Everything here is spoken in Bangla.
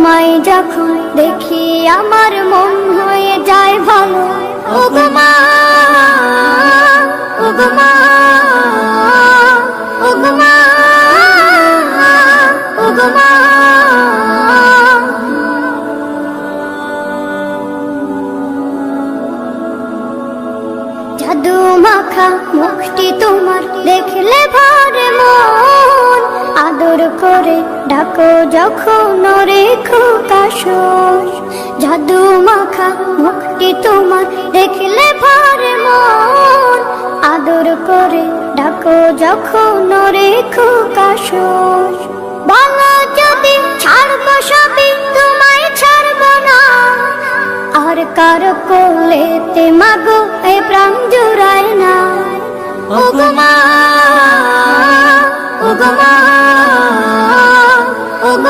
তোমায় যখন দেখি আমার মন হয়ে যায় ভালো। ওগো মা, ওগো মা, ওগো মা, ওগো মা। জাদু মাখা মুখটি তোমার দেখলে ভরে মন, আদর করে ডাকো যখন রেখো কাশর। জাদু মাখা মুখটি তোমার দেখলে ভরে মন, আদর করে ডাকো যখন রেখো কাশর। বলো